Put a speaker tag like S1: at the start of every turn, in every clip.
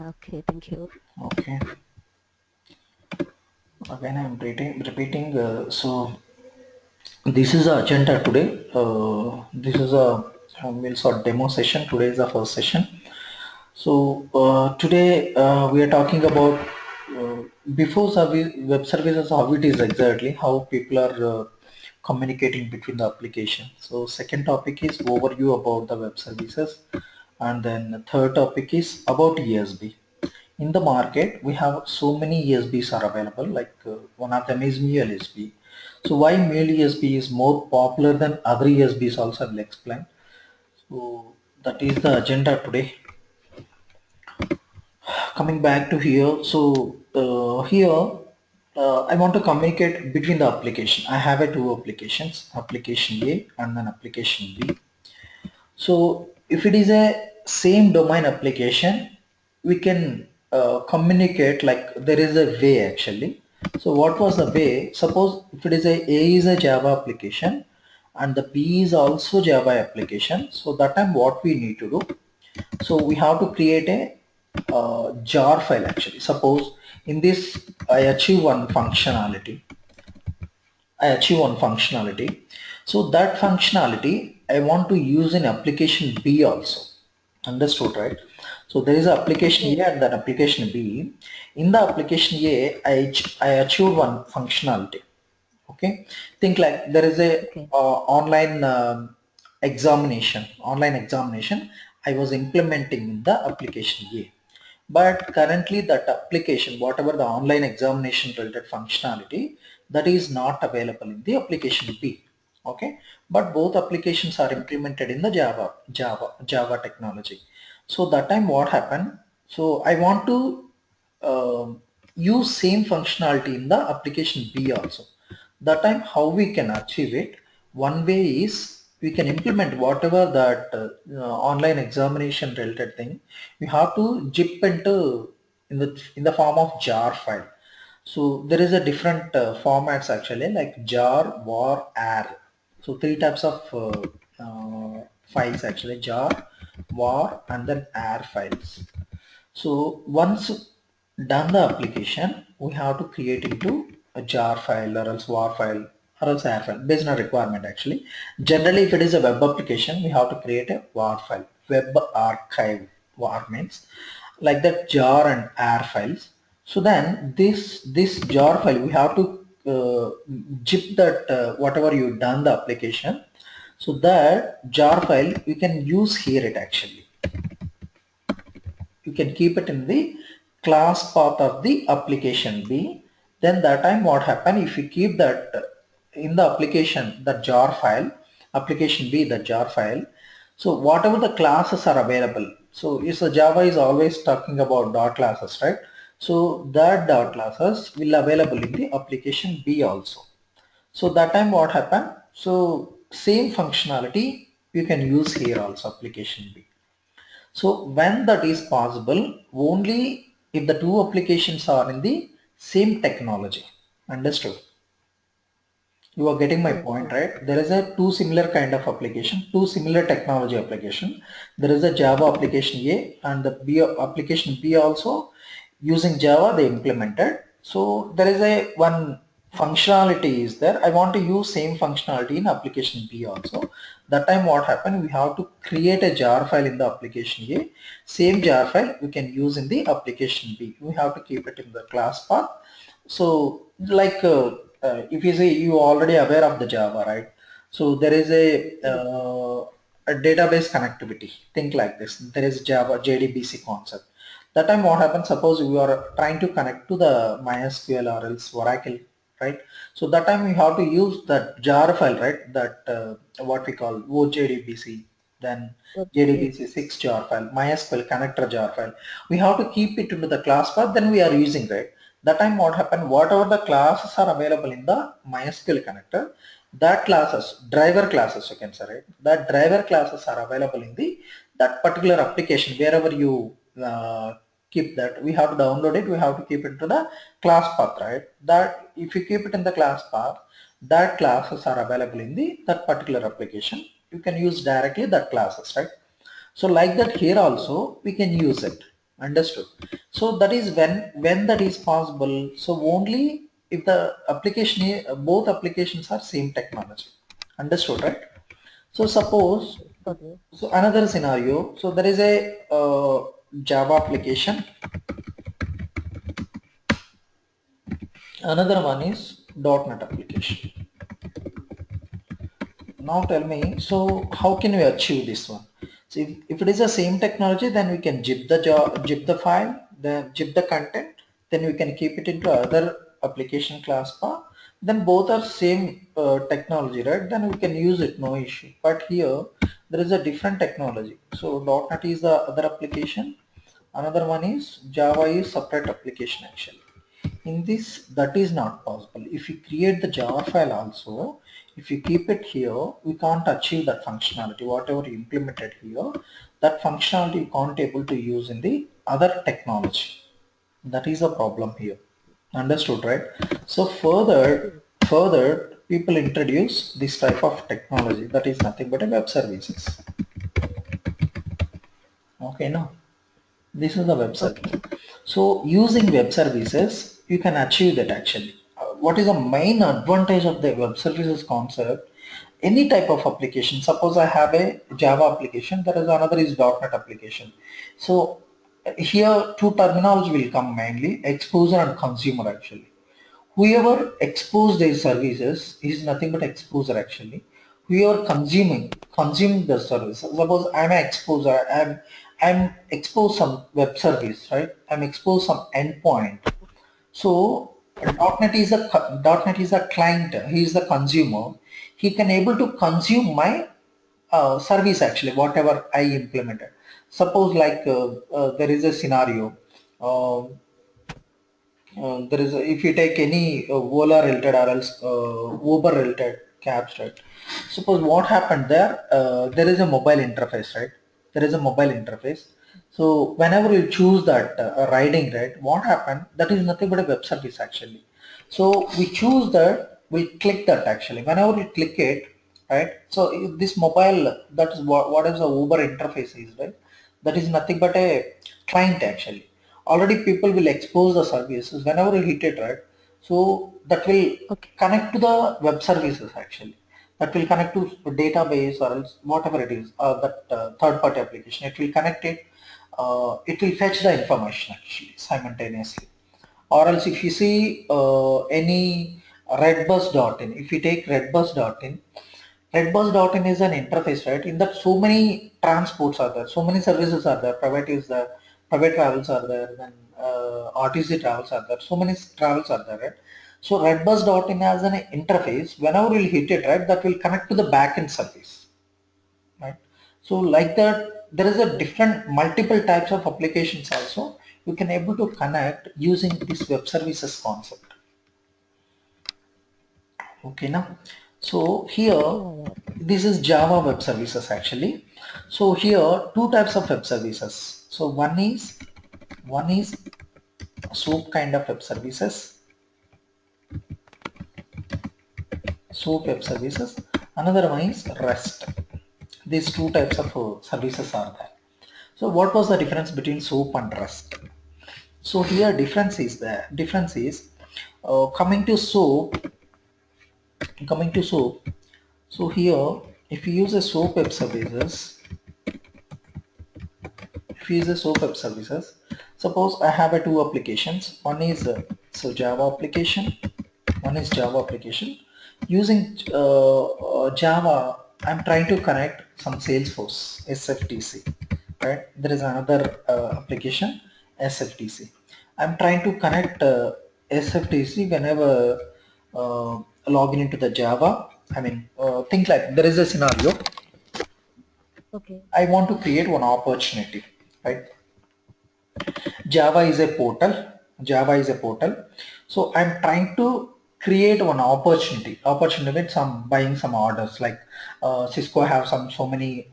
S1: Okay, thank you.
S2: Okay, again I'm repeating. This is the agenda today. This is a Mule sort demo session. Today is the first session. Today we are talking about before web services, how it is exactly, how people are communicating between the application. So second topic is overview about the web services, and then the third topic is about ESB. In the market, we have so many ESBs are available. Like one of them is Mule ESB. So why Mule ESB is more popular than other ESBs also I will explain. So that is the agenda today. Coming back to here, so here I want to communicate between the application. I have a two applications, application A and then application B. So if it is a same domain application, we can communicate like there is a way actually. So what was the way? Suppose if it is A is a Java application and the B is also Java application. So that time what we need to do? So we have to create a jar file actually. Suppose in this I achieve one functionality. I achieve one functionality. So that functionality I want to use in application B also. Understood, right? So there is an application
S1: Yes.
S2: A and then application B. In the application A, I achieved one functionality. Okay, think like there is a
S1: Okay.
S2: online online examination I was implementing in the application A, but currently that application, whatever the online examination related functionality, that is not available in the application B. Okay, but both applications are implemented in the Java technology. So that time what happened? So I want to use same functionality in the application B also. That time how we can achieve it? One way is we can implement whatever that online examination related thing. We have to zip into in the form of jar file. So there is a different formats actually, like jar, var, ar. So three types of files actually: jar, var, and then ar files. So once done the application, we have to create into a jar file or else war file or else AR file based on requirement actually. Generally, if it is a web application, we have to create a war file. Web archive war means like that jar and AR files. So then this jar file we have to zip that whatever you done the application. So that jar file you can use here it actually, you can keep it in the class path of the application B. Then that time what happen, if you keep that in the application, the jar file, application B, the jar file. So whatever the classes are available, so is the Java is always talking about dot classes, right? So that dot classes will available in the application B also. So that time what happened? So same functionality you can use here also, application B. So when that is possible, only if the two applications are in the same technology. Understood? You are getting my
S1: Yes.
S2: point, right? There is a two similar kind of application, two similar technology application. There is a Java application A and the B application B also using Java they implemented. So there is a one functionality is there. I want to use same functionality in application B also. That time what happened? We have to create a jar file in the application A. Same jar file we can use in the application B. We have to keep it in the class path. So like if you say you already aware of the Java, right? So there is
S1: Yes.
S2: a database connectivity. Think like this. There is Java JDBC concept. That time what happens? Suppose you are trying to connect to the MySQL or else Oracle, right? So that time we have to use that jar file, right? That what we call OJDBC, then
S1: Yes.
S2: JDBC6 jar file, MySQL connector jar file. We have to keep it into the class path. Then we are using, right? That time what happened? Whatever the classes are available in the MySQL connector, that classes, driver classes, you can say, right? That driver classes are available in the that particular application wherever you keep that. We have to download it. We have to keep it to the class path, right? That if you keep it in the class path, that classes are available in the that particular application. You can use directly that classes, right? So like that here also we can use it. Understood. So that is when that is possible. So only if the application both applications are same technology. Understood, right? So suppose,
S1: Okay.
S2: so another scenario. So there is a Java application. Another one is .NET application. Now tell me, so how can we achieve this one? So if it is the same technology, then we can zip the file, then zip the content, then we can keep it into other application class path. Then both are same technology, right? Then we can use it, no issue. But here there is a different technology. So .NET is the other application. Another one is Java is separate application actually. In this, that is not possible. If you create the Java file also, if you keep it here, we can't achieve that functionality. Whatever you implemented here, that functionality you can't able to use in the other technology. That is a problem here. Understood, right? So further people introduce this type of technology that is nothing but a web services. Okay, now this is the web service.
S1: Okay.
S2: So using web services, you can achieve that actually. What is the main advantage of the web services concept? Any type of application. Suppose I have a Java application, there is another is .NET application. So here two terminology will come mainly, exposer and consumer actually. Whoever exposed their services is nothing but exposer actually. Whoever consuming the service. Suppose I'm an exposer, I'm exposed some web service, right? I'm exposed some endpoint. So .NET is a client, he is the consumer. He can able to consume my service actually, whatever I implemented. Suppose like there is a scenario. Uh, there is if you take any Ola related or else Uber related cabs, right? Suppose what happened there, there is a mobile interface, right? There is a mobile interface. So whenever you choose that riding, right, what happened? That is nothing but a web service actually. So we choose that, we click that actually. Whenever we click it, right? So this mobile, that is what is the Uber interface is, right? That is nothing but a client actually. Already people will expose the services whenever you hit it, right? So that will
S1: Okay.
S2: connect to the web services actually, that will connect to a database or else whatever it is, that third party application, it will connect it, it will fetch the information actually simultaneously. Or else if you see any redbus.in, if you take redbus.in, redbus.in is an interface, right? In that so many transports are there, so many services are there. Private is there, private travels are there, then RTC travels are there. So many travels are there, right? So redbus.in has an interface. Whenever you hit it, right, that will connect to the backend service, right? So like that, there is a different multiple types of applications also. You can able to connect using this web services concept. Okay, now so here
S1: Yeah, yeah.
S2: this is Java web services actually. So here two types of web services. So one is SOAP kind of web services, SOAP web services. Another one is REST. These two types of services are there. So what was the difference between SOAP and REST? So here difference is coming to SOAP. Coming to SOAP. So here, if you use a SOAP web services, if you use a SOAP web services, suppose I have a two applications. One is Java application. One is Java application. Using Java, I'm trying to connect some Salesforce SFTC. Right? There is another application SFTC. I'm trying to connect SFTC whenever login into the Java. I mean, think like there is a scenario.
S1: Okay.
S2: I want to create one opportunity, right? Java is a portal. Java is a portal. So I'm trying to create one opportunity with some buying some orders like Cisco have some so many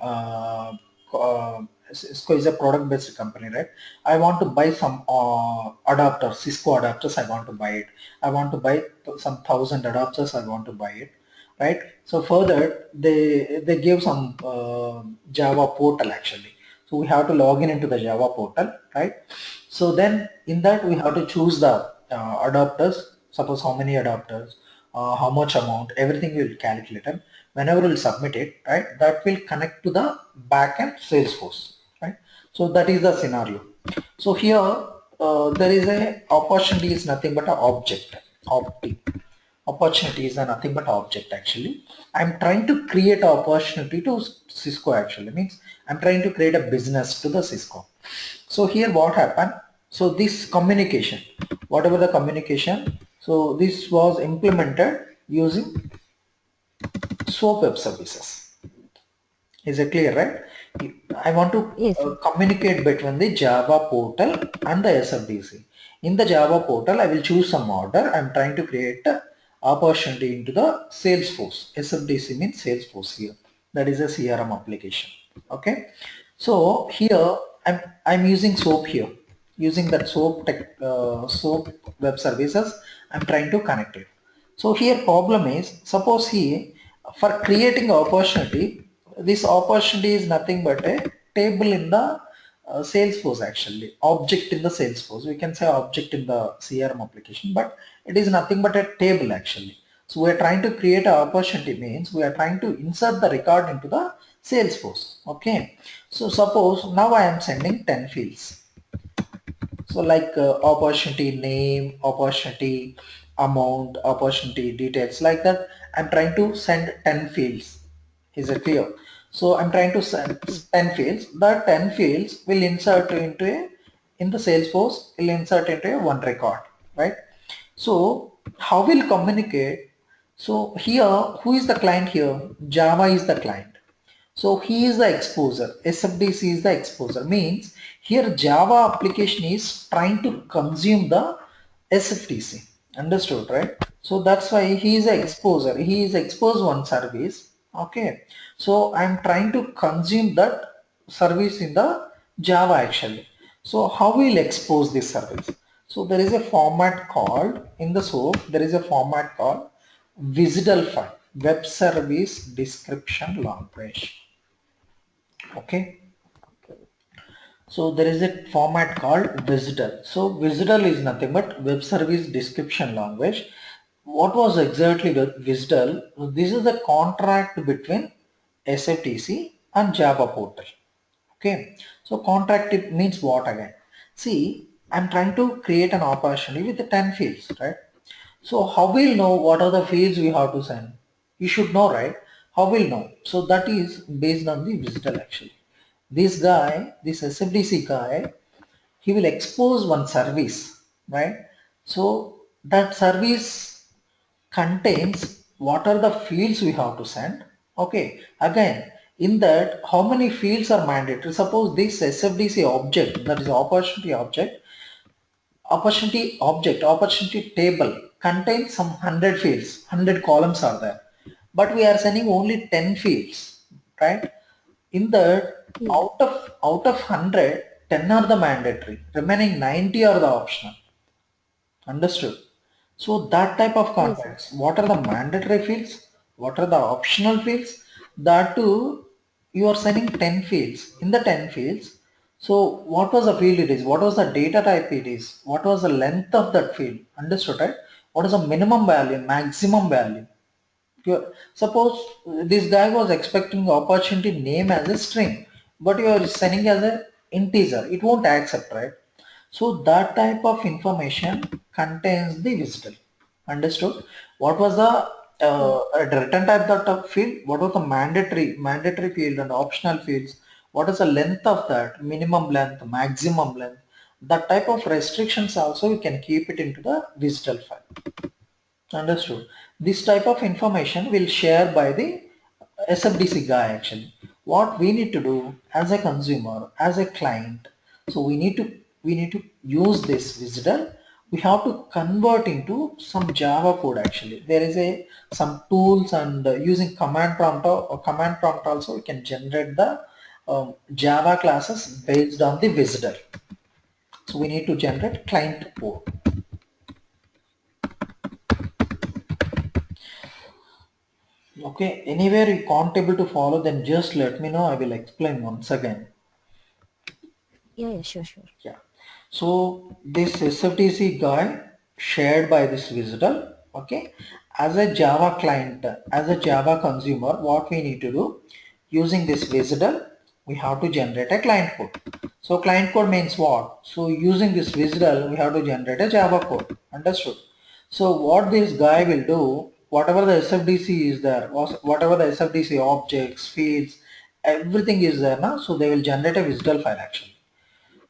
S2: Cisco is a product based company, right? I want to buy some adapters, Cisco adapters. I want to buy it. I want to buy some thousand adapters. I want to buy it, right? So further they give some Java portal actually. So we have to log in into the Java portal, right? So then in that we have to choose the adapters, suppose how many adapters, how much amount, everything will calculate, and whenever we'll submit it, right, that will connect to the backend Salesforce, right? So that is the scenario. So here there is a opportunity is nothing but an object, opti. Opportunity is a nothing but object actually. I'm trying to create an opportunity to Cisco actually, means I'm trying to create a business to the Cisco. So here what happened? So this communication, whatever the communication, so this was implemented using SOAP web services. Is it clear, right? I want to
S1: Yes, sir.
S2: communicate between the Java portal and the SFDC. In the Java portal, I will choose some order. I'm trying to create a opportunity into the Salesforce. SFDC means Salesforce here. That is a CRM application. Okay. So here I'm using SOAP here. Using that SOAP web services, I'm trying to connect it. So here problem is, suppose here for creating opportunity, this opportunity is nothing but a table in the Salesforce actually, object in the Salesforce. We can say object in the CRM application, but it is nothing but a table actually. So we are trying to create an opportunity means we are trying to insert the record into the Salesforce. Okay. So suppose now I am sending 10 fields. So like opportunity name, opportunity amount, opportunity details like that. I'm trying to send 10 fields. Is it clear? So I'm trying to send
S1: Yes.
S2: 10 fields. That 10 fields will insert into a, in the Salesforce, will insert into a one record, right? So how will communicate? So here, who is the client here? Java is the client. So he is the exposer. SFDC is the exposer. Means here Java application is trying to consume the SFDC. Understood, right? So that's why he is the
S1: Yes.
S2: exposer. He is expose one service. Okay. So I'm trying to consume that service in the Java actually. So how we'll expose this service? So there is a format called in the SOAP. There is a format called WSDL file, Web Service Description Language. Okay,
S1: Okay.
S2: so there is a format called WSDL. So WSDL is nothing but Web Service Description Language. What was exactly WSDL? This is the contract between SFTC and Java portal. Okay, so contract it means what again? See, I'm trying to create an opportunity with the 10 fields, right? So how we'll know what are the fields we have to send? You should know, right? How we'll know? So that is based on the visitor actually. This guy, this SFDC guy, he will expose one service, right? So that service contains what are the fields we have to send. Okay, again, in that, how many fields are mandatory? Suppose this SFDC object, that is opportunity object, opportunity table contains some 100 fields, 100 columns are there, but we are sending only 10 fields, right? In that,
S1: Yes.
S2: out of 100, 10 are the mandatory, remaining 90 are the optional. Understood? So that type of
S1: Yes, sir.
S2: contracts, what are the mandatory fields? What are the optional fields? That too, you are sending 10 fields. In the 10 fields, so what was the field it is? What was the data type it is? What was the length of that field? Understood, right? What is the minimum value, maximum value? Suppose this guy was expecting opportunity name as a string, but you are sending as a integer. It won't accept, right? So that type of information contains the wisdom. Understood? What was the
S1: Yes.
S2: return type that of field? What was the mandatory field and optional fields? What is the length of that? Minimum length, maximum length. That type of restrictions also we can keep it into the WSDL file. Understood. This type of information will share by the SFDC guy actually. What we need to do as a consumer, as a client, so we need to use this visitor. We have to convert into some Java code actually. There is a some tools and using command prompt also we can generate the Java classes based on the visitor. So we need to generate client code. Okay, anywhere you can't able to follow, then just let me know. I will explain once again.
S1: Yeah, yeah, sure, sure.
S2: Yeah. So this SFTC guy shared by this visitor, okay, as a Java client, as a Java consumer, what we need to do using this visitor, we have to generate a client code. So client code means what? So using this visitor, we have to generate a Java code. Understood? So what this guy will do, whatever the SFDC is there, whatever the SFDC objects, fields, everything is there now. So they will generate a visitor file actually.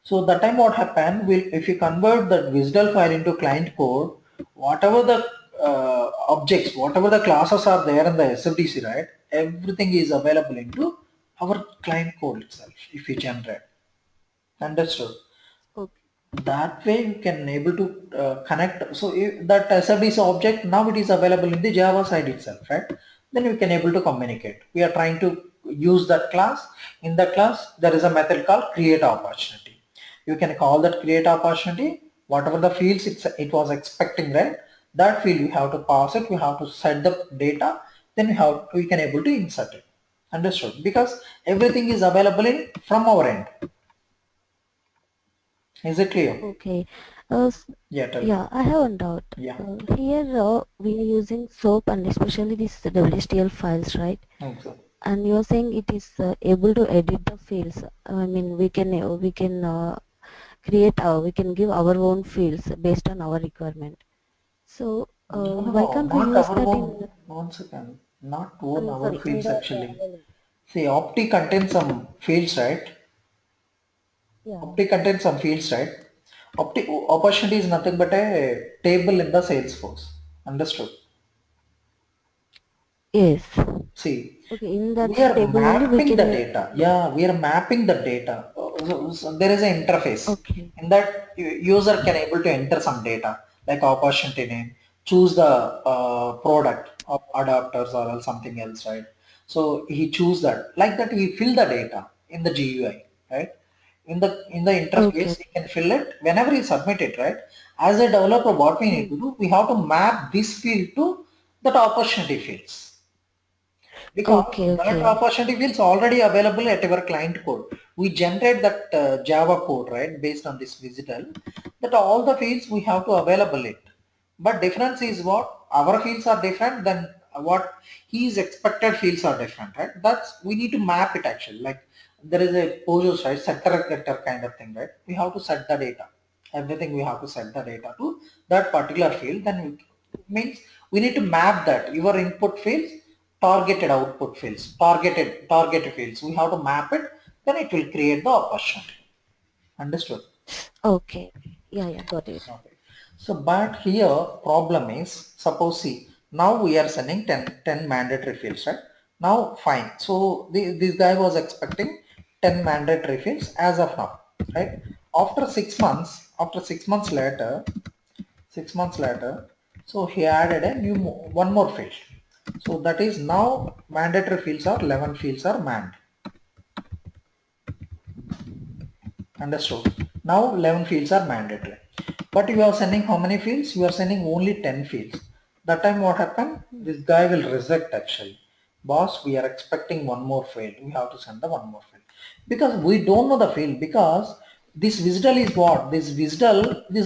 S2: So that time what happen will, if you convert that visual file into client code, whatever the objects, whatever the classes are there in the SFDC, right? Everything is available into our client code itself if you generate. Understood?
S1: Okay,
S2: That way you can able to connect. So if that SFDC object now it is available in the Java side itself, right? Then we can able to communicate. We are trying to use that class. In that class there is a method called create opportunity. You can call that create opportunity. Whatever the fields it was expecting, right? That field we have to pass it. We have to set the data. Then we can able to insert it. Understood? Because everything is available in from our end. Is it clear?
S1: okay. Uh, s-
S2: Yeah, tell me.
S1: yeah, I have one doubt.
S2: Yeah.
S1: Here we are using SOAP and especially these WSTL files, right?
S2: Exactly.
S1: And you're saying it is able to edit the fields. I mean, we can create we can give our own fields based on our requirement. So
S2: No, no,
S1: why
S2: no,
S1: can't we
S2: not
S1: use
S2: our
S1: that
S2: own.
S1: in?
S2: One second. Not
S1: I
S2: own
S1: mean,
S2: our
S1: sorry, in
S2: fields
S1: the
S2: actually.
S1: LLM.
S2: See, Opti contains some fields, right?
S1: Yeah.
S2: Opti contains some fields, right? Opti opportunity is nothing but a table in the Salesforce. Understood?
S1: Yes.
S2: See,
S1: Okay. In that
S2: we are
S1: table only we
S2: mapping the
S1: can.
S2: data. Yeah, we are mapping the data. So there is an interface.
S1: Okay.
S2: In that user can able to enter some data like opportunity name, choose the product of adapters or else something else, right? So he choose that. Like that he fill the data in the GUI, right? In the
S1: Okay.
S2: interface he can fill it whenever he submit it, right? As a developer, what we need
S1: Hmm.
S2: to do, we have to map this field to that opportunity fields because
S1: Okay.
S2: that
S1: Okay.
S2: opportunity fields already available at our client code. We generate that Java code, right, based on this visitor, that all the fields we have to available it. But difference is what our fields are different than what his expected fields are different, right? That's we need to map it actually. Like there is a poses, right, setter getter kind of thing, right? We have to set the data. Everything we have to set the data to that particular field. Then means we need to map that your input fields, targeted output fields, targeted fields. We have to map it. Then it will create the opportunity. Understood?
S1: Okay. Yeah. Yeah. Got it.
S2: Okay. So, but here problem is, suppose see, now we are sending 10 mandatory fields, right? Now, fine. So, this guy was expecting 10 mandatory fields as of now, right? After 6 months later, 6 months later, so he added a one more field. So that is now mandatory fields are 11 fields are manned. Understood. Now 11 fields are mandatory. But you are sending how many fields? You are sending only 10 fields. That time what happened?
S1: Hmm.
S2: This guy will reject actually. Boss, we are expecting one more field. We have to send the one more field. Because we don't know the field because this visitor is what? This is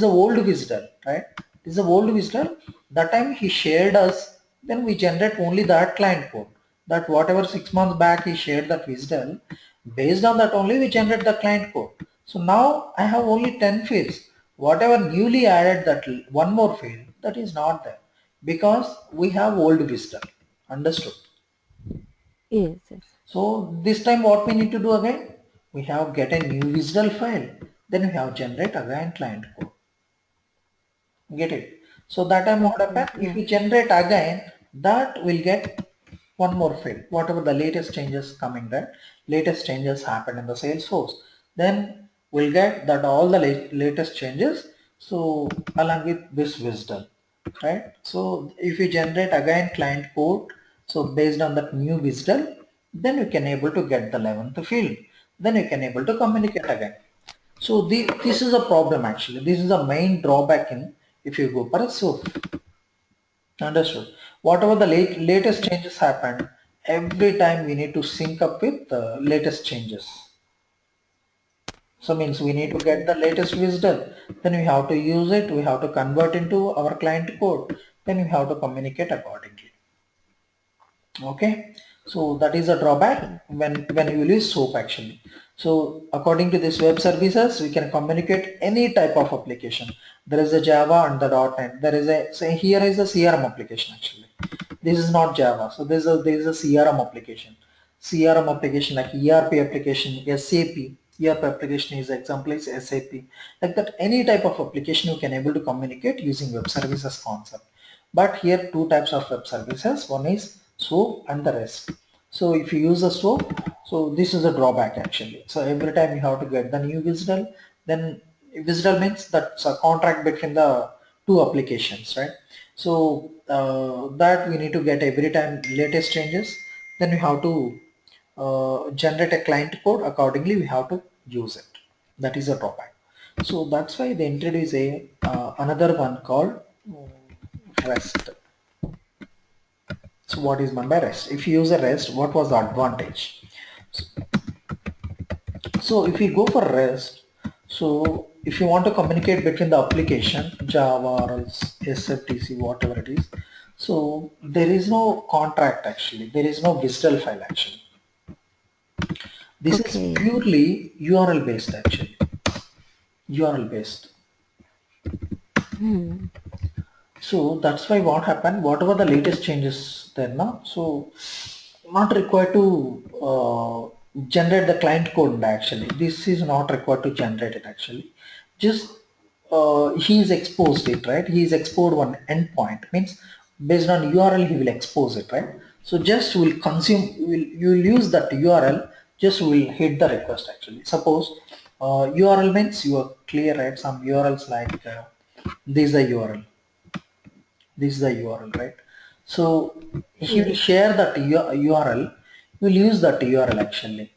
S2: a old visitor, right? This is a old visitor. That time he shared us, then we generate only that client code. That whatever 6 months back he shared that visitor, based on that only we generate the client code. So now I have only 10 fields. Whatever newly added that one more field, that is not there because we have old visitor. Understood?
S1: Yes. Yes.
S2: So this time what we need to do again? We have get a new visual file. Then we have generate again client code. Get it? So that time what
S1: Okay.
S2: happen? If
S1: Yeah.
S2: we generate again, that will get one more field. Whatever the latest changes coming there, latest changes happen in the Salesforce. Then we'll get that all the latest changes. So along with this wisdom, right? So if you generate again client code, so based on that new wisdom, then you can able to get the 11th field. Then you can able to communicate again. So this is a problem actually. This is the main drawback in if you go for a SOAP. Understood. Whatever the latest changes happen, every time we need to sync up with the latest changes. So means we need to get the latest wisdom, then we have to use it, we have to convert into our client code, then we have to communicate accordingly. Okay, so that is a drawback
S1: Okay.
S2: when you will use SOAP actually. So according to this web services, we can communicate any type of application. There is a Java and the .NET. There is a, say here is a CRM application actually. This is not Java, so there is a CRM application. CRM application like ERP application, SAP. ERP application is example is SAP. Like that, any type of application you can able to communicate using web services concept. But here two types of web services. One is SOAP and the REST. So if you use a SOAP, so this is a drawback actually. So every time you have to get the new WSDL, then WSDL means that's a contract between the two applications, right? So that we need to get every time latest changes. Then we have to generate a client code accordingly. We have to use it. That is a drawback. So that's why they introduce a another one called REST. So what is meant by REST? If you use a REST, what was the advantage? So if you go for REST, so if you want to communicate between the application, Java or else SFTC, whatever it is, so there is no contract actually. There is no digital file actually. This is
S1: Okay.
S2: purely URL based actually. URL based.
S1: Hmm.
S2: So that's why what happened, whatever the latest changes there now, so not required to generate the client code actually. This is not required to generate it actually. Just he's exposed it, right? He's exposed one endpoint, means based on URL he will expose it, right? So just will consume, you will use that URL, just will hit the request actually. Suppose URL means you are clear, right? Some URLs like this is the URL, this is the URL, right? So he will
S1: Yes.
S2: share that URL, will use that URL actually.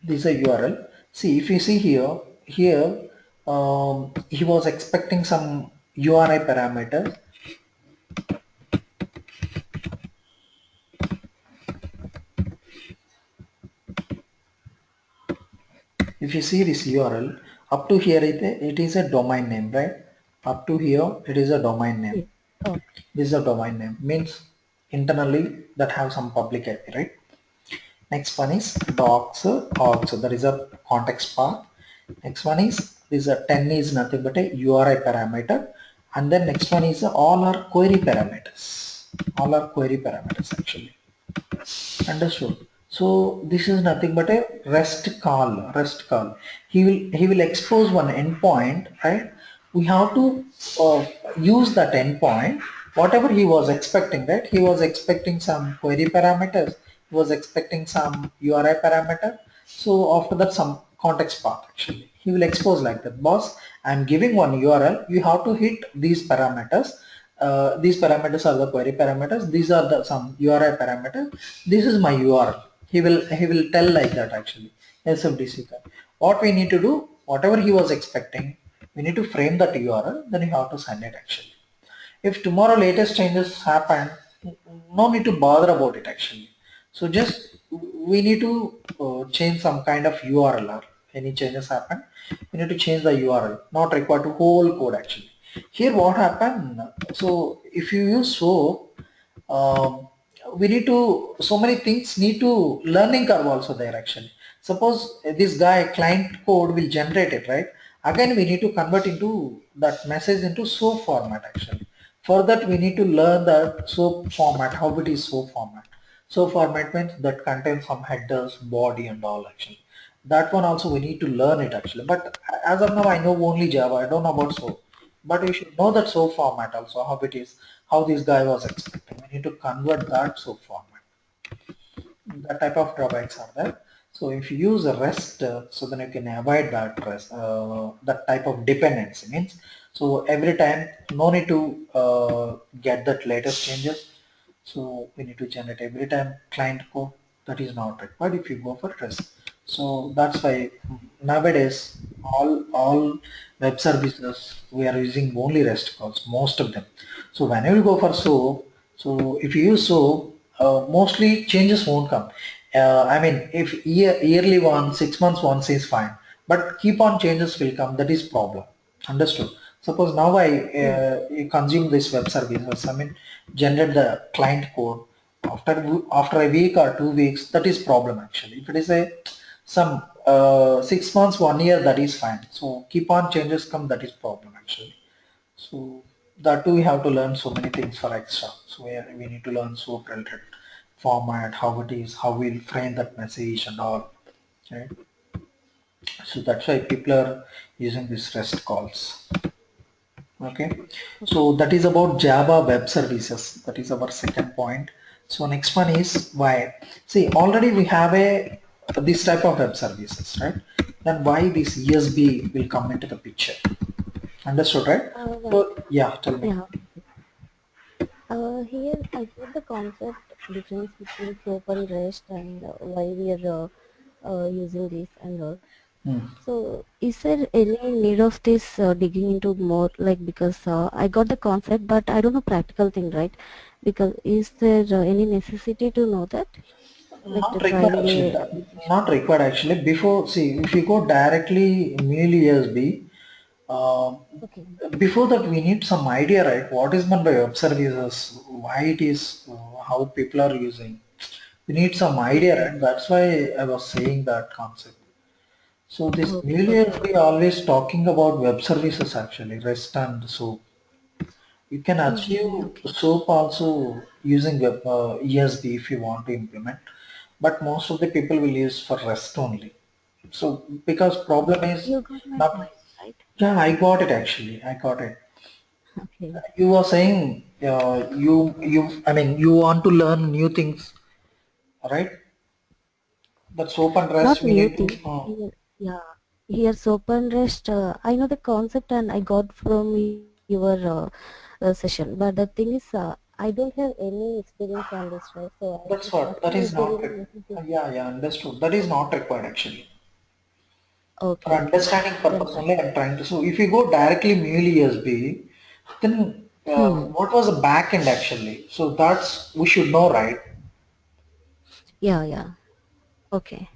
S2: This is a URL. See, if you see here he was expecting some URI parameters. If you see this URL, up to here it is a domain name, right? Up to here it is a domain name.
S1: Yes. Okay.
S2: This is a domain name, means internally that have some public IP, right? Next one is docs also, there is a context path. Next one is this a 10 is nothing but a URI parameter, and then next one is all our query parameters. All our query parameters actually. Understood. So this is nothing but a REST call. REST call. He will expose one endpoint, right? We have to use that endpoint. Whatever he was expecting, right? He was expecting some query parameters. He was expecting some URI parameter. So after that, some context path actually. He will expose like that. Boss, I'm giving one URL. You have to hit these parameters. These parameters are the query parameters. These are the some URI parameters. This is my URL. He will tell like that actually. SFDC card. What we need to do, whatever he was expecting, we need to frame that URL. Then you have to send it actually. If tomorrow latest changes happen, no need to bother about it actually. So just we need to change some kind of URL, or any changes happen, we need to change the URL, not required to whole code actually. Here what happened, so if you use SOAP, um, we need to, so many things need to learning curve also there actually. Suppose this guy client code will generate it, right? Again we need to convert into that message into SOAP format actually. For that we need to learn that SOAP format, how it is SOAP format. SOAP format means that contains some headers, body and all actually. That one also we need to learn it actually. But as of now I know only Java, I don't know about SOAP. But we should know that SOAP format also, how it is, how this guy was expecting. We need to convert that SOAP format. That type of drawbacks are there. So if you use a REST, so then you can avoid that that type of dependency. Means so every time no need to get that latest changes. So we need to generate every time client code. That is not required if you go for REST. So that's why nowadays all web services we are using only REST calls, most of them. So when you go for SOAP, so if you use SOAP, mostly changes won't come. I mean, if yearly one, 6 months once is fine, but keep on changes will come. That is problem. Understood. Suppose now
S1: Yes.
S2: you consume this web services. I mean, generate the client code after a week or 2 weeks. That is problem actually. If it is a some 6 months, 1 year, that is fine. So keep on changes come. That is problem actually. So that too we have to learn so many things for extra. So we need to learn soap related format, how it is, how we'll frame that message and all. Right? So that's why people are using this REST calls. Okay. So that is about Java web services. That is our second point. So next one is why. See, already we have a this type of web services, right? Then why this ESB will come into the picture? Understood, right?
S1: Well,
S2: So yeah, tell me.
S1: yeah. Here I got the concept difference between soap and rest and why we are using this and all.
S2: Hmm.
S1: So, is there any need of this digging into more, like, because I got the concept, but I don't know practical thing, right? Because is there any necessity to know that, like,
S2: Not
S1: to
S2: required
S1: driving
S2: actually.
S1: a application?
S2: Not required actually. Before, see, if you go directly Mule USB, uh,
S1: Okay.
S2: before that we need some idea, right? What is meant by web services? Why it is? How people are using? We need some idea,
S1: Okay.
S2: right? That's why I was saying that concept. So this
S1: Okay.
S2: Mule
S1: Okay.
S2: USB always talking about web services actually, REST and so you can achieve
S1: Mm-hmm. Okay.
S2: SOAP also using web, ESB if you want to implement, but most of the people will use for REST only. So because problem is
S1: You got my
S2: now,
S1: point, right?
S2: yeah, I got it actually. I got it.
S1: Okay.
S2: You were saying I mean you want to learn new things, right? That SOAP and REST
S1: Not
S2: we
S1: new
S2: need to.
S1: things. Here, yeah. Here, soap and rest. I know the concept and I got from your session. But the thing is, I don't have any experience on this, right? So I was just
S2: That's what.
S1: asking,
S2: That
S1: is
S2: is
S1: there
S2: not.
S1: any necessity?
S2: Yeah, yeah, understood. That is not required actually. For
S1: Okay, okay.
S2: understanding
S1: Then
S2: purpose
S1: fine.
S2: only I'm trying to. So if you go directly Mule USB, then
S1: Hmm.
S2: what was the back end actually? So that's we should know, right?
S1: Yeah, yeah. Okay.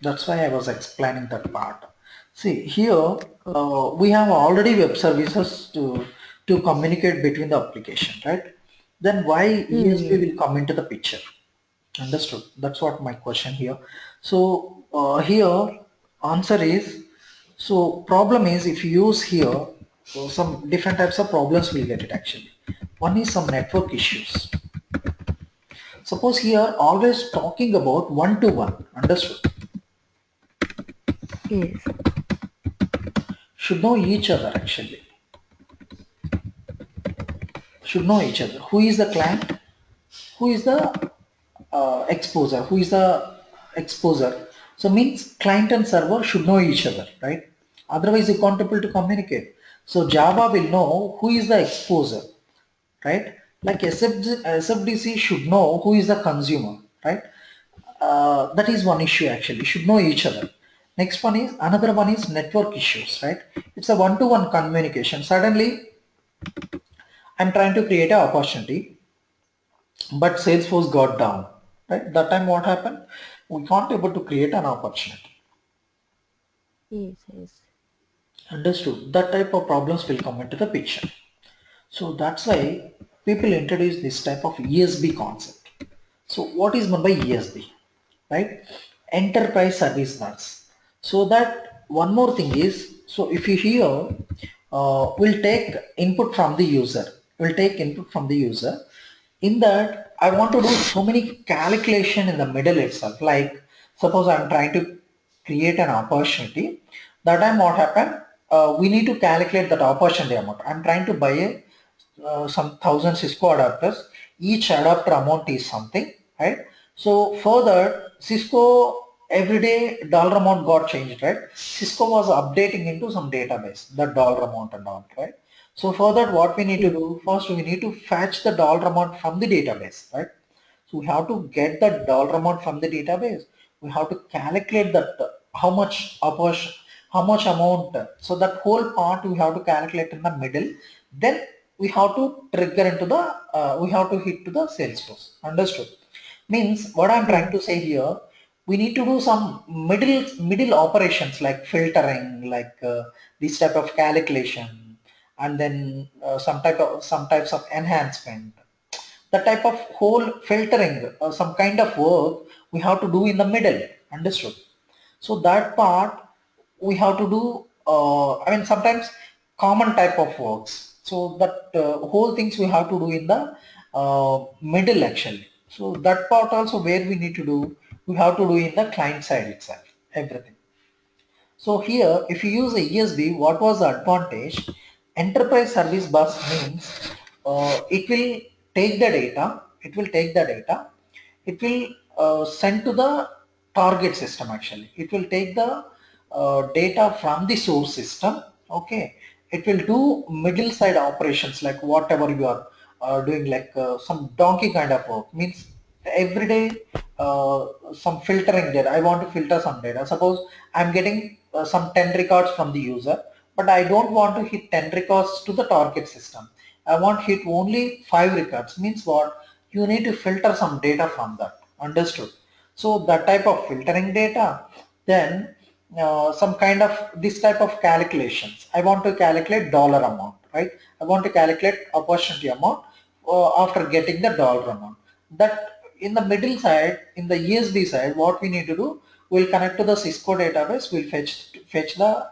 S2: That's why I was explaining that part. See here,
S1: Okay.
S2: we have already web services to communicate between the application, right? Then why ESB
S1: Hmm.
S2: will come into the picture? Understood. That's what my question here. So here answer is, so problem is if you use here, so some different types of problems will get it actually. One is some network issues. Suppose here always talking about one to one. Understood.
S1: Yes.
S2: Should know each other actually. Should know each other. Who is the client? Who is the exposer? Who is the exposer? So means client and server should know each other, right? Otherwise you can't able to communicate. So Java will know who is the exposer, right? Like SFDC should know who is the consumer, right? That is one issue actually. Should know each other. Next one is another one is network issues, right? It's a one-to-one communication. Suddenly, I'm trying to create an opportunity but Salesforce got down, right? That time what happened? We can't able to create an opportunity.
S1: Yes, yes.
S2: Understood? That type of problems will come into the picture. So that's why people introduce this type of ESB concept. So what is meant by ESB? Right? Enterprise Service Bus. So that one more thing is, so if you hear, we'll take input from the user. We'll take input from the user. In that, I want to do so many calculation in the middle itself. Like suppose I'm trying to create an opportunity. That time what happened? We need to calculate that opportunity amount. I'm trying to buy a some thousand Cisco adapters. Each adapter amount is something, right? So further, Cisco everyday dollar amount got changed, right? Cisco was updating into some database, the dollar amount and all, right? So for that, what we need to
S1: Yes.
S2: do first, we need to fetch the dollar amount from the database, right? So we have to get the dollar amount from the database. We have to calculate that how much how much amount. So that whole part we have to calculate in the middle. Then we have to trigger into the we have to hit to the Salesforce. Understood? Means what I'm trying
S1: Yes.
S2: to say here. we need to do some middle operations like filtering, like this type of calculation, and then some types of enhancement, the type of whole filtering, some kind of work we have to do in the middle. Understood? So that part we have to do, I mean sometimes common type of works, so that whole things we have to do in the middle actually. So that part also where we need to do, we have to do in the client side itself, everything. So here, if you use a ESB, what was the advantage? Enterprise service bus means it will take the data, it will send to the target system actually. It will take the data from the source system, okay. It will do middle side operations like whatever you are doing, like some donkey kind of work, means every day some filtering data. I want to filter some data. Suppose I'm getting some 10 records from the user, but I don't want to hit 10 records to the target system. I want hit only 5 records. Means what? You need to filter some data from that. Understood? So that type of filtering data, then some kind of this type of calculations. I want to calculate dollar amount, right? I want to calculate opportunity amount after getting the dollar amount. That in the middle side, in the ESB side, what we need to do, we'll connect to the Cisco database, we'll fetch the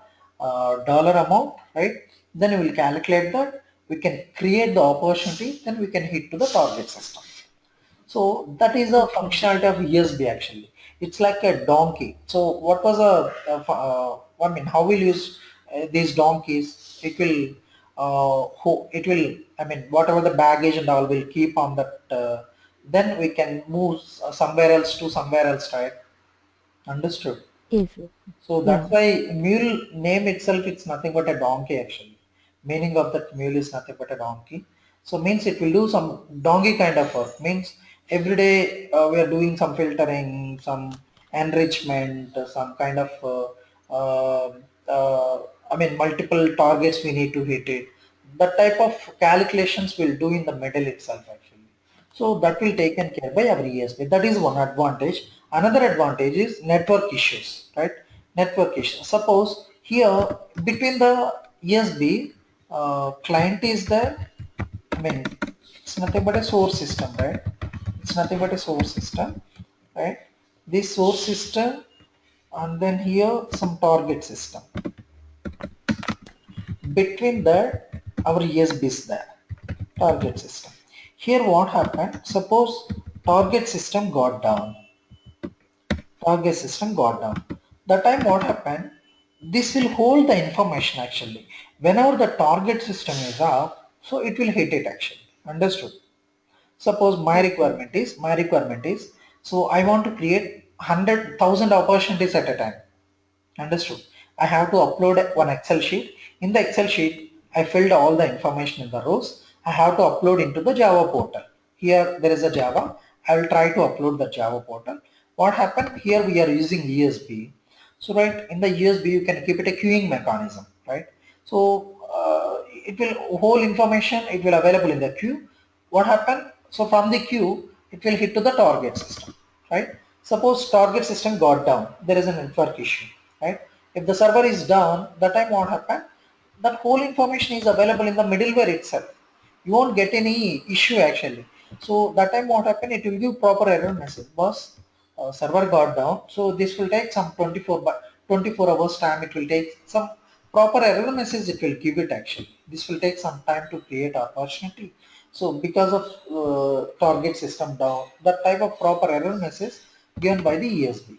S2: dollar amount, right? Then we will calculate that, we can create the opportunity, then we can hit to the target system. So that is a
S1: Okay.
S2: functionality of ESB actually. It's like a donkey. So what was I mean, how we'll use these donkeys? It will, it will, I mean, whatever the baggage and all will keep on that. Then we can move somewhere else to somewhere else, right? Understood.
S1: Yes, yes.
S2: So that's
S1: Yeah.
S2: why mule name itself, it's nothing but a donkey actually. Meaning of that mule is nothing but a donkey. So means it will do some donkey kind of work. Means every day we are doing some filtering, some enrichment, some kind of I mean multiple targets we need to hit it. That type of calculations we'll do in the middle itself actually. So that will taken care by our ESP. That is one advantage. Another advantage is network issues, right? Network issues. Suppose here between the ESB client is there. I mean, it's nothing but a source system, right? It's nothing but a source system, right? This source system, and then here some target system. Between that, our ESB is there, target system. Here what happened? Suppose target system got down. Target system got down. The time what happened? This will hold the information actually. Whenever the target system is up, so it will hit it actually. Understood? Suppose
S1: Okay.
S2: my requirement is, so I want to create 100,000 opportunities at a time. Understood. I have to upload one Excel sheet. In the Excel sheet, I filled all the information in the rows. I have to upload into the Java portal. Here there is a Java. I will try to upload the Java portal. What happened here? We are using ESB. So right in the ESB, you can keep it a queuing mechanism, right? So it will whole information. It will available in the queue. What happened? So from the queue, it will hit to the target system, right? Suppose target system got down, there is a network issue, right? If the server is down, that time what happened? That whole information is available in the middleware itself. You won't get any issue actually. So that time what happened? It will give proper error message. Boss, server got down. So this will take some 24 hours time. It will take some proper error message. It will give it actually. This will take some time to create opportunity. So because of target system down, that type of proper error message given by the ESB.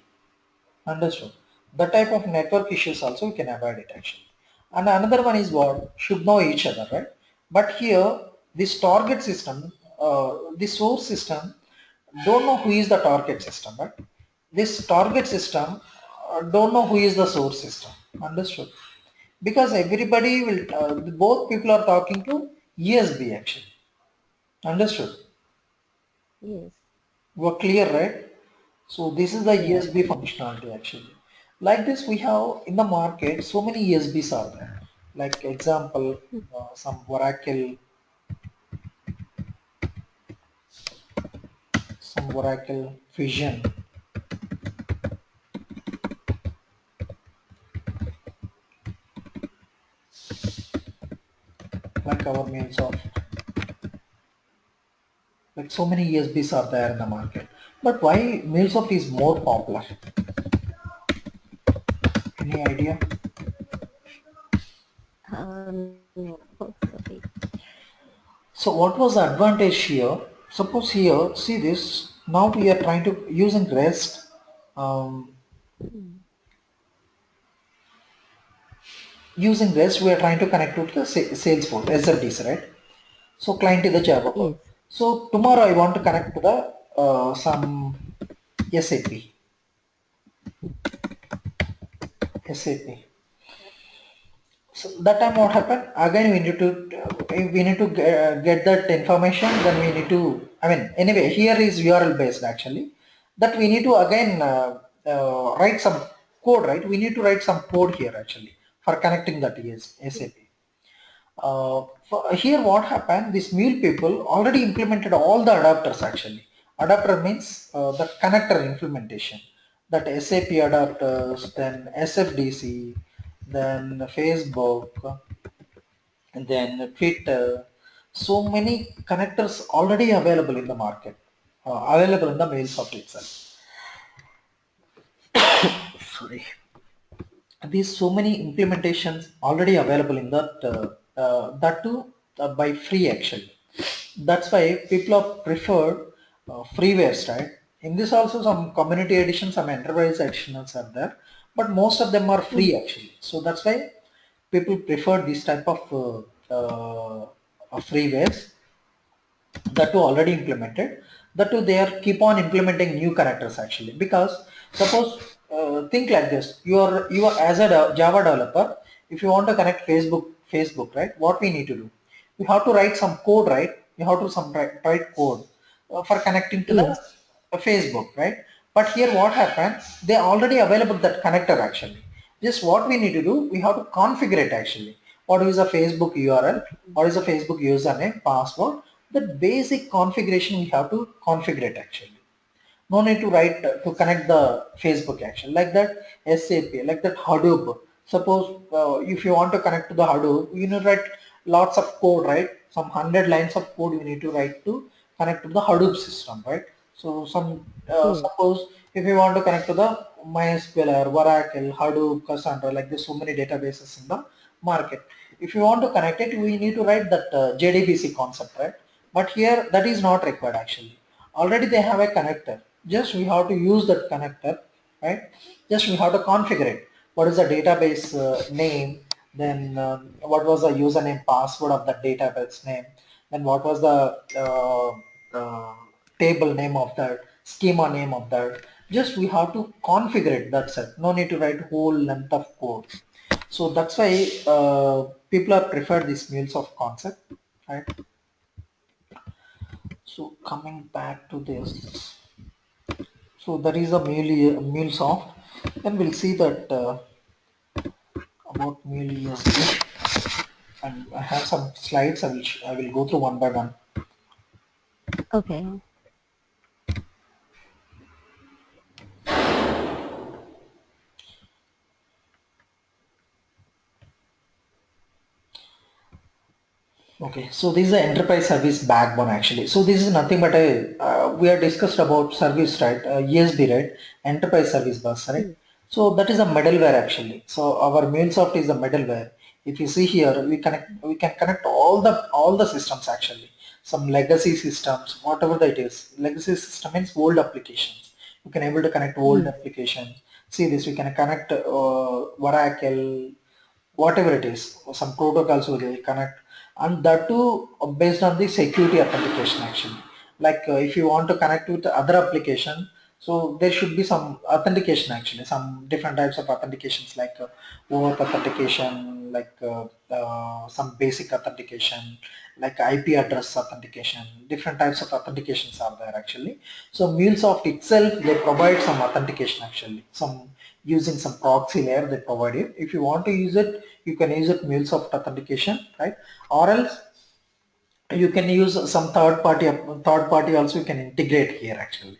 S2: Understood. The type of network issues also we can avoid it actually. And another one is what? Should know each other, right? But here, this target system, the source system, don't know who is the target system, right? This target system don't know who is the source system. Understood? Because everybody will, both people are talking to ESB actually. Understood?
S1: Yes.
S2: We're clear, right? So this is the
S1: Yeah.
S2: ESB functionality actually. Like this, we have in the market so many ESBs are there. Like example, some Oracle Fusion, like our MuleSoft, like so many ESBs are there in the market. But why MuleSoft is more popular? Any idea?
S1: No, sorry.
S2: So what was the advantage here? Suppose here, see this, now we are trying to using REST, um,
S1: Hmm.
S2: using REST we are trying to connect to the Salesforce, SFDC, right? So client is the Java code.
S1: Yes.
S2: So tomorrow I want to connect to the some SAP, SAP. So that time what happened? Again we need to get that information. Then we need to. I mean, anyway, here is URL based actually. That we need to again write some code, right? We need to write some code here actually for connecting that SAP. Here what happened? This Mule people already implemented all the adapters actually. Adapter means the connector implementation. That SAP adapters, then SFDC, then Facebook, and then Twitter. So many connectors already available in the market, available in the MailSoft itself. Sorry. These so many implementations already available in that too by free actually. That's why people are preferred freewares, right? In this also some community edition, some enterprise editions are there, but most of them are free
S1: Hmm.
S2: actually. So that's why people prefer this type of freewares that too already implemented. That too they are keep on implementing new characters actually, because suppose think like this, you are as a Java developer, if you want to connect Facebook, right? What we need to do, we have to write some code, right? You have to some write code for connecting to the
S1: Yes.
S2: Facebook, right? But here what happened, they already available that connector actually. Just what we need to do, we have to configure it actually. What is a Facebook URL, what is a Facebook username, password, the basic configuration we have to configure it actually. No need to write to connect the Facebook action like that. SAP, like that Hadoop. Suppose if you want to connect to the Hadoop, you need to write lots of code, right? Some 100 lines of code you need to write to connect to the Hadoop system, right? So some
S1: Yes.
S2: suppose if you want to connect to the MySQL or Oracle, Hadoop, Cassandra, like there's so many databases in the market. If you want to connect it, we need to write that JDBC concept, right? But here that is not required actually. Already they have a connector. Just we have to use that connector, right? Just we have to configure it. What is the database name, then what was the username password of the database name, then what was the uh, table name of that, schema name of that. Just we have to configure it, that's it. No need to write whole length of code. So that's why people are prefer this MuleSoft concept, right? So coming back to this, so there is a MuleSoft. Then we'll see that about Mule ESB, and I have some slides. I will go through one by one.
S1: Okay.
S2: Okay, so this is the enterprise service backbone actually. So this is nothing but a we are discussed about service, right? ESB, right? Enterprise service bus, right?
S1: Hmm.
S2: So that is a middleware actually. So our MuleSoft is a middleware. If you see here, we can connect all the systems actually. Some legacy systems, whatever that is. Legacy system means old applications. You can able to connect old
S1: Hmm.
S2: applications. See this, we can connect Oracle, whatever it is, some protocols will connect, and that too based on the security authentication actually. Like if you want to connect with other application, so there should be some authentication actually, some different types of authentications like OAuth authentication, like some basic authentication, like IP address authentication, different types of authentications are there actually. So MuleSoft itself, they provide some authentication actually, some using some proxy layer they provide it. If you want to use it, you can use it MuleSoft authentication, right? Or else you can use some third party also you can integrate here actually.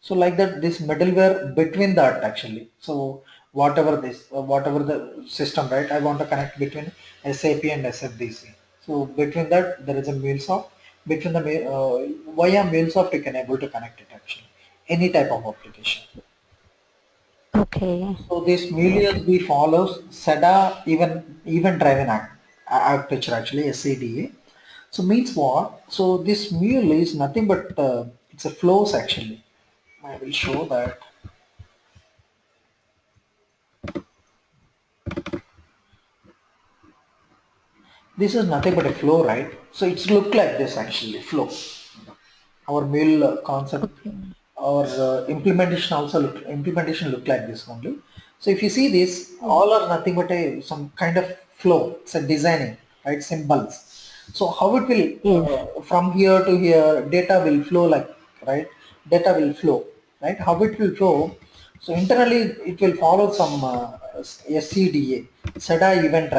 S2: So like that, this middleware between that actually. So whatever the system, right? I want to connect between SAP and SFDC. So between that there is a MuleSoft. Between the via MuleSoft you can able to connect it actually any type of application.
S1: Okay.
S2: So this Mule USB follows SCADA event driven architecture actually SCDA. So means what? So this Mule is nothing but it's a flows actually. I will show that. This is nothing but a flow, right? So it's look like this actually, flow. Our Mule concept,
S1: Okay.
S2: our implementation look like this only. So if you see this,
S1: Yes.
S2: all are nothing but a some kind of flow. It's a designing, right? Symbols. So how it will
S1: Yes.
S2: from here to here, data will flow like, right? Data will flow, right? How it will flow? So internally it will follow some SCDA, SCADA event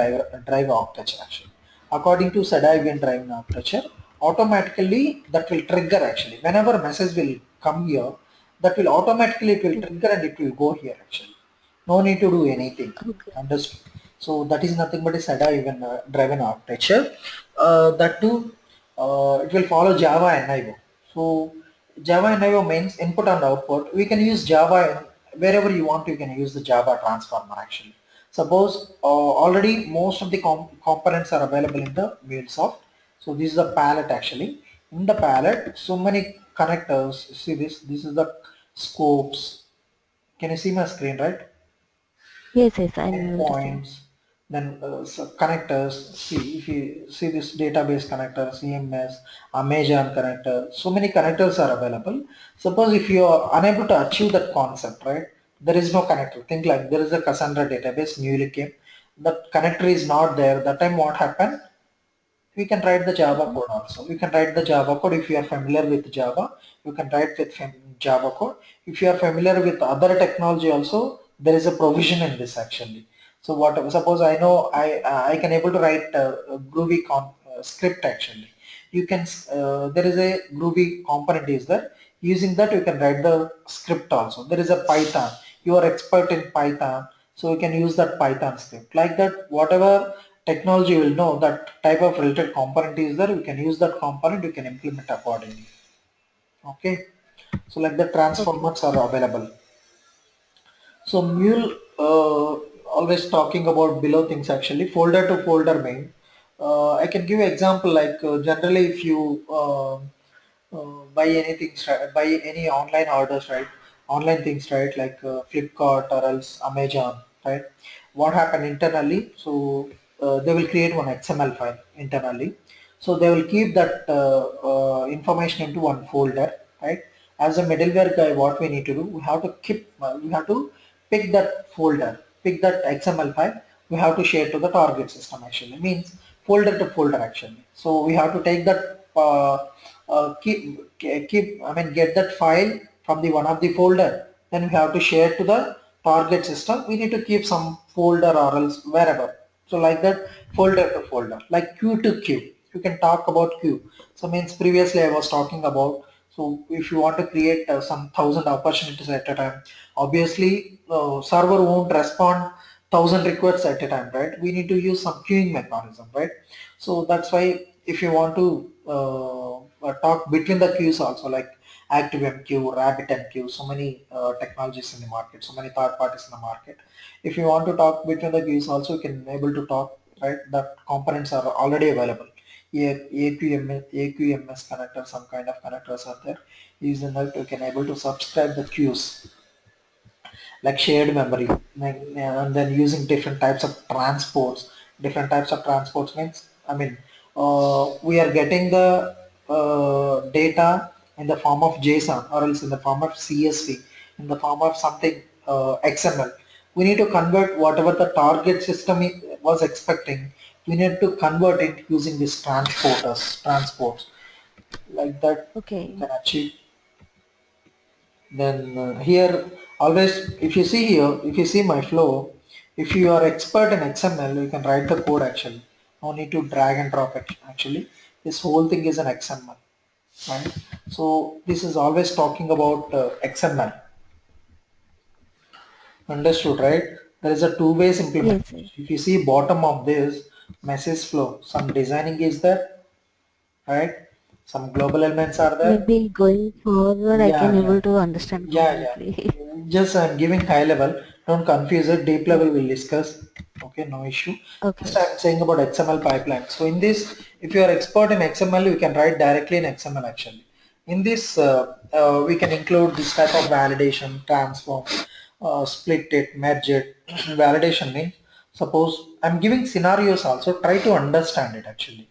S2: driver architecture actually. According to SCADA event driven architecture, automatically that will trigger actually. Whenever message will come here, that will automatically it will trigger and it will go here actually. No need to do anything.
S1: Okay.
S2: Understood. So that is nothing but a SCADA even driven architecture. That too, it will follow Java and IO. So Java and IO means input and output. We can use Java wherever you want. You can use the Java transformer actually. Suppose already most of the components are available in the MuleSoft. So this is the palette actually. In the palette, so many connectors. See this. This is the scopes. Can you see my screen, right?
S1: Yes, yes, I'm able to see.
S2: Endpoints, then connectors. See, if you see this database connector, CMS, Amazon connector, so many connectors are available. Suppose if you are unable to achieve that concept, right? There is no connector. Think like there is a Cassandra database newly came. That connector is not there. That time what happened? We can write the Java
S1: Mhm.
S2: code also. We can write the Java code if you are familiar with Java. You can write with Java code. If you are familiar with other technology also, there is a provision in this actually. So what suppose I know I can able to write a Groovy script actually. You can there is a Groovy component is there. Using that you can write the script also. There is a Python. You are expert in Python, so you can use that Python script. Like that, whatever technology will know that type of related component is there, you can use that component, you can implement accordingly. Okay. So like the
S1: Okay.
S2: transformers are available. So Mule always talking about below things actually, folder to folder main. I can give you example like generally if you buy anything, buy any online orders, right? Online things, right? Like Flipkart or else Amazon, right? What happened internally? So they will create one XML file internally. So they will keep that information into one folder, right? As a middleware guy, what we need to do, we have to pick that folder, pick that XML file. We have to share to the target system actually. Means folder to folder actually. So we have to take that I mean get that file from the one of the folder, then we have to share to the target system. We need to keep some folder or else wherever. So like that, folder to folder, like queue to queue. You can talk about queue. So means previously I was talking about, so if you want to create some thousand opportunities at a time, obviously server won't respond thousand requests at a time, right? We need to use some queuing mechanism, right? So that's why if you want to talk between the queues also, like ActiveMQ, RabbitMQ, so many technologies in the market, so many third parties in the market. If you want to talk between the queues also, you can able to talk, right? That components are already available. AQMS connector, some kind of connectors are there. Using that, you can able to subscribe the queues like shared memory, like, and then using different types of transports means, I mean, we are getting the data in the form of JSON or else in the form of CSV, in the form of something XML. We need to convert whatever the target system was expecting. We need to convert it using these transports. Like that you
S1: Okay.
S2: can achieve. Then here always, if you see here, if you see my flow, if you are expert in XML, you can write the code actually. No need to drag and drop it actually. This whole thing is an XML, right? So this is always talking about XML. Understood, right? There is a two ways
S1: Yes,
S2: implementation.
S1: yes.
S2: If you see bottom of this, message flow, some designing is there, right? Some global elements are there.
S1: Maybe going forward, I
S2: Yeah,
S1: can
S2: yeah,
S1: able to understand
S2: yeah, yeah.
S1: completely.
S2: Just I'm giving high level. Don't confuse it. Deep
S1: Yes.
S2: level we'll discuss. Okay, no issue. Just
S1: Okay.
S2: I'm saying about XML pipeline. So in this, if you are expert in XML, you can write directly in XML actually. In this, we can include this type of validation, transform, split it, merge it. Validation means suppose I'm giving scenarios also. Try to understand it actually.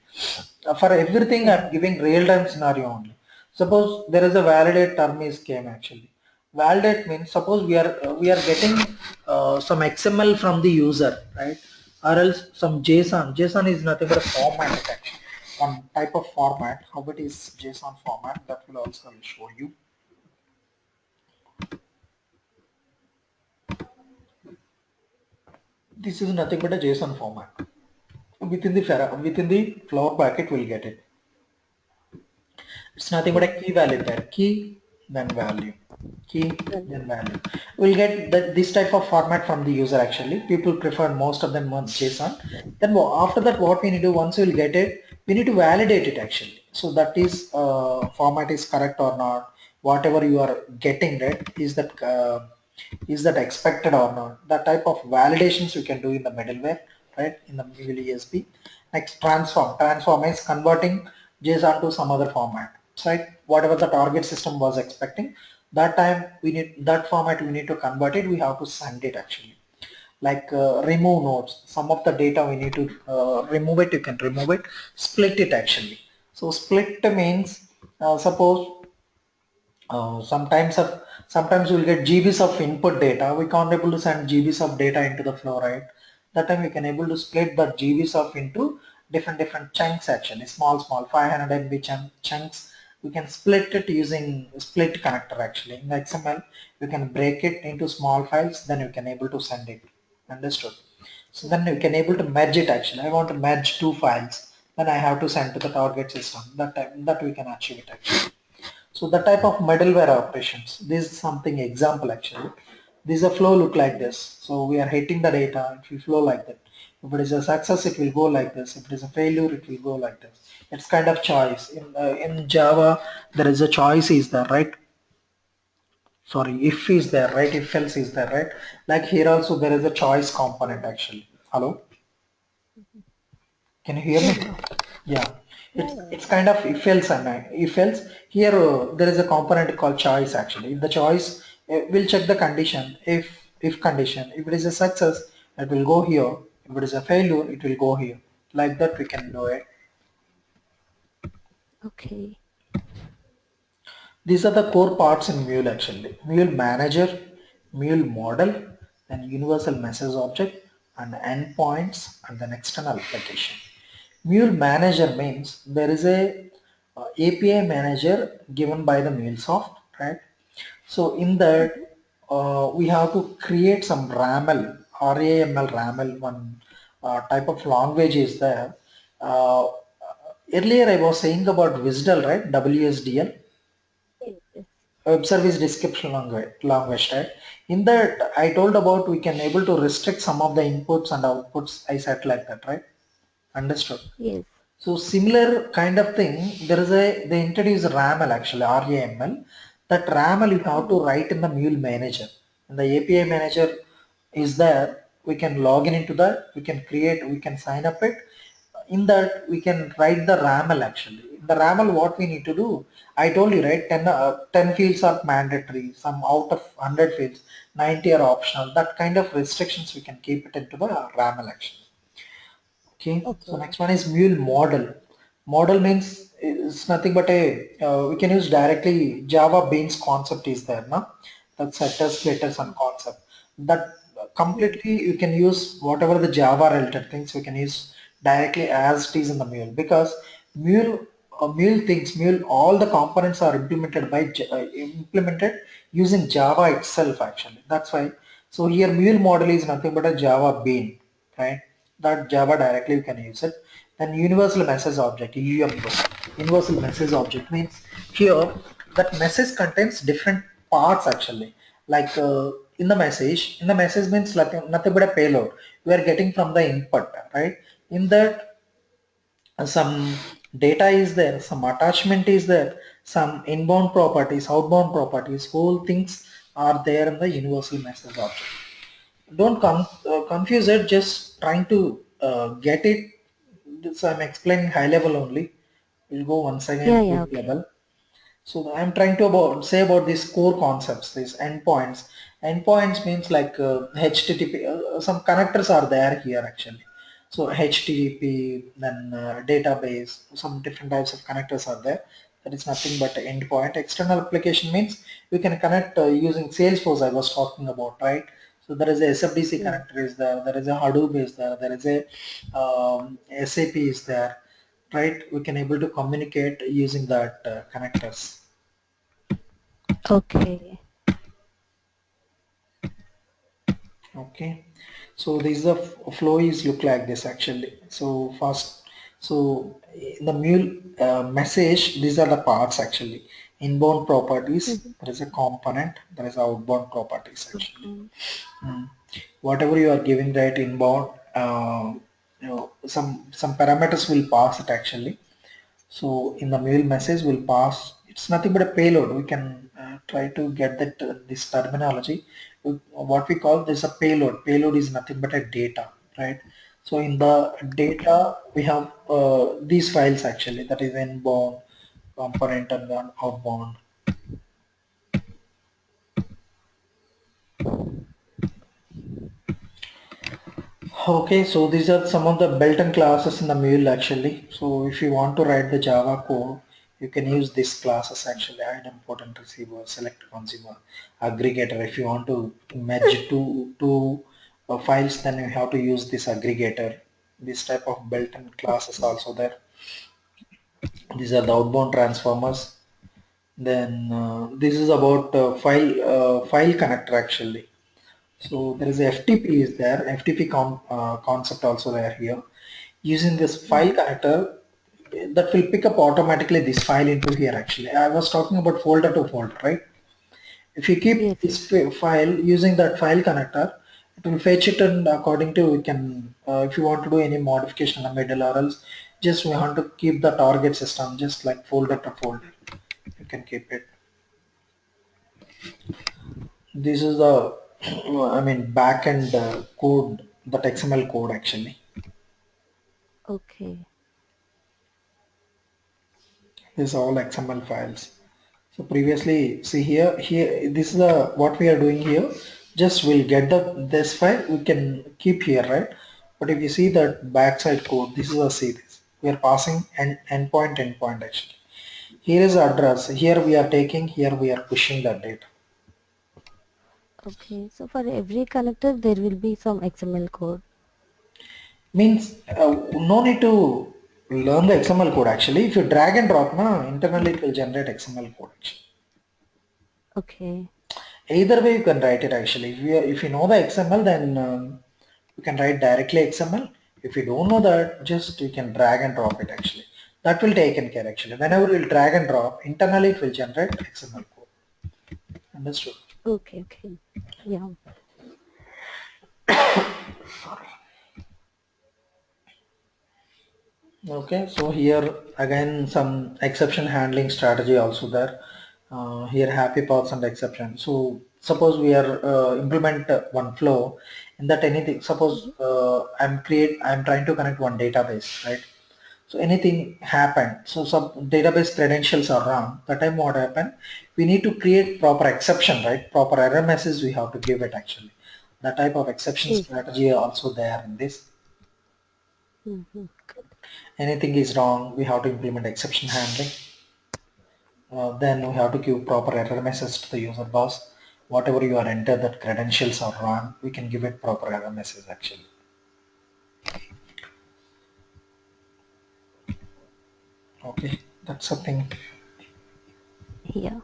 S2: For everything
S1: Okay.
S2: I'm giving real time scenario only. Suppose there is a validate term is came actually. Validate means suppose we are getting some XML from the user, right? Or else some JSON. JSON is nothing but a format actually. One type of format. How it is JSON format that will also I will show you. This is nothing but a JSON format. Within the flower bucket we'll get it. It's nothing but a
S1: Okay.
S2: key value there. Key, then value. Key,
S1: Value.
S2: then value. We'll get this type of format from the user actually. People prefer most of them on JSON. Then after that what we need to do once we'll get it, we need to validate it actually. So that is format is correct or not. Whatever you are getting right is that expected or not? That type of validations you can do in the middleware, right? In the Mule ESP. Next, transform. Transform is converting JSON to some other format, right? Whatever the target system was expecting, that time we need that format. We need to convert it. We have to send it actually. Like remove nodes. Some of the data we need to remove it. You can remove it. Split it actually. So split means suppose sometimes we'll get GBs of input data. We can't able to send GBs of data into the flow, right? That time we can able to split the GBs of into different chunks actually, small 500 MB chunks. We can split it using split connector actually. In XML, you can break it into small files, then you can able to send it. Understood? So then you can able to merge it actually. I want to merge two files, then I have to send to the target system. That time that we can achieve it actually. So the type of middleware operations, this is something example actually. This is a flow look like
S1: Okay.
S2: this. So we are hitting the data, it will flow like that. If it is a success, it will go like this. If it is a failure, it will go like this. It's kind of choice. In Java, there is a choice is there, right? Sorry, if is there, right? If else is there, right? Like here also there is a choice component actually. Hello?
S1: Mhm.
S2: Can you hear me?
S1: Yes.
S2: Yeah,
S1: Yeah.
S2: it's
S1: Yeah.
S2: kind of if else and if else. Here there is a component called choice actually. In the choice, we'll check the condition. If condition, if it is a success, it will go here. If it is a failure, it will go here. Like that we can do it.
S1: Okay.
S2: These are the core parts in Mule actually. Mule manager, Mule model, then universal message object, and endpoints, and then external application. Mule manager means there is a API manager given by the MuleSoft, right? So in that
S1: Mhm.
S2: we have to create some RAML, RAML, one type of language is there. Uh, Earlier I was saying about WSDL, right? WSDL,
S1: Yes. Yes.
S2: web service description language, right? In that I told about we can able to restrict some of the inputs and outputs. I said like that, right? Understood.
S1: Yes.
S2: So similar kind of thing, there is they introduce RAML actually, RAML. That RAML you have to
S1: Mhm.
S2: write in the Mule manager. And the API manager is there. We can log in into that. We can create. We can sign up it. In that we can write the RAML actually. In the RAML, what we need to do? I told you right. 10 fields are mandatory. Some out of 100 fields, 90 are optional. That kind of restrictions we can keep it into the RAML actually. Okay, so
S1: Okay.
S2: next one is Mule model. Model means it's nothing but a we can use directly Java Beans concept is there, no? That setters, getters, and
S1: Mhm.
S2: concept. That
S1: Yes.
S2: completely you can use whatever the Java related things we can use directly as it is in the Mule because Mule all the components are implemented by implemented using Java itself actually. That's why. So here Mule model is nothing but a Java Bean, right? That Java directly you can use it. Then universal message object, UMO. Universal message object means here that message contains different parts actually. Like in the message means like nothing but a payload. We are getting from the input, right? In that, some data is there, some attachment is there, some inbound properties, outbound properties, whole things are there in the universal message object. Don't confuse it, just trying to get it. This I'm explaining high level only. We'll go once
S1: Yeah,
S2: again
S1: yeah,
S2: deep
S1: okay.
S2: level. So I'm trying to say about these core concepts, these endpoints. Endpoints means like HTTP. Some connectors are there here actually. So HTTP, then database, some different types of connectors are there. That is nothing but an endpoint. External application means we can connect using Salesforce. I was talking about, right? So there is a SFDC
S1: Yeah.
S2: connector is there. There is a Hadoop is there. There is a SAP is there, right? We can able to communicate using that connectors.
S1: Okay.
S2: Okay, so this is the flow is look like this actually. So first, so in the mule message, these are the parts actually. Inbound properties,
S1: Mm-hmm.
S2: there is a component, there is outbound properties actually.
S1: Okay.
S2: Whatever you are giving, right, inbound, some parameters will pass it actually. So in the mail message will pass, it's nothing but a payload. We can try to get that this terminology. What we call this a payload. Payload is nothing but a data, right? So in the
S1: Okay.
S2: data we have these files actually, that is inbound, component, and then outbound. Okay, so these are some of the built-in classes in the Mule actually. So if you want to write the Java code, you can use these classes actually. Add import and receiver, select consumer, aggregator. If you want to merge two files, then you have to use this aggregator. This type of built-in classes
S1: Okay.
S2: also there. These are the outbound transformers. Then this is about file connector actually. So there is a FTP is there, FTP concept also there here. Using this file
S1: Mm-hmm.
S2: connector, that will pick up automatically this file into here actually. I was talking about folder to folder, right? If you keep
S1: Yes, yes.
S2: this file using that file connector, it will fetch it, and according to we can, if you want to do any modification in the middle, or else just we want to keep the target system just like folder to folder. You can keep it. This is the, I mean, backend code, that XML code actually.
S1: Okay.
S2: This is all XML files. So previously, see here, this is the what we are doing here. Just we'll get this file, we can keep here, right? But if you see that backside code, this is a see this. We are passing endpoint actually. Here is address. Here we are taking. Here we are pushing that data.
S1: Okay. So for every connector, there will be some XML code.
S2: Means no need to learn the XML code actually. If you drag and drop, internally it will generate XML code actually.
S1: Okay.
S2: Either way you can write it actually. If you know the XML, then you can write directly XML. If you don't know that, just you can drag and drop it actually. That will take in care actually. Whenever you drag and drop, internally it will generate XML code. Understood?
S1: Okay. Okay. Yeah.
S2: Okay, so here again some exception handling strategy also there. Here happy paths and exception. So suppose we are implement one flow in that anything. Suppose
S1: Mm-hmm.
S2: I'm trying to connect one database, right? So anything happened. So some database credentials are wrong. That time what happened? We need to create proper exception, right? Proper error message we have to give it actually. That type of exception
S1: Yes.
S2: strategy also there in this.
S1: Mm-hmm.
S2: Anything is wrong, we have to implement exception handling. Then we have to give proper error message to the user bus. Whatever you are entered that credentials are wrong, we can give it proper error message actually. Okay, that's something.
S1: Yeah.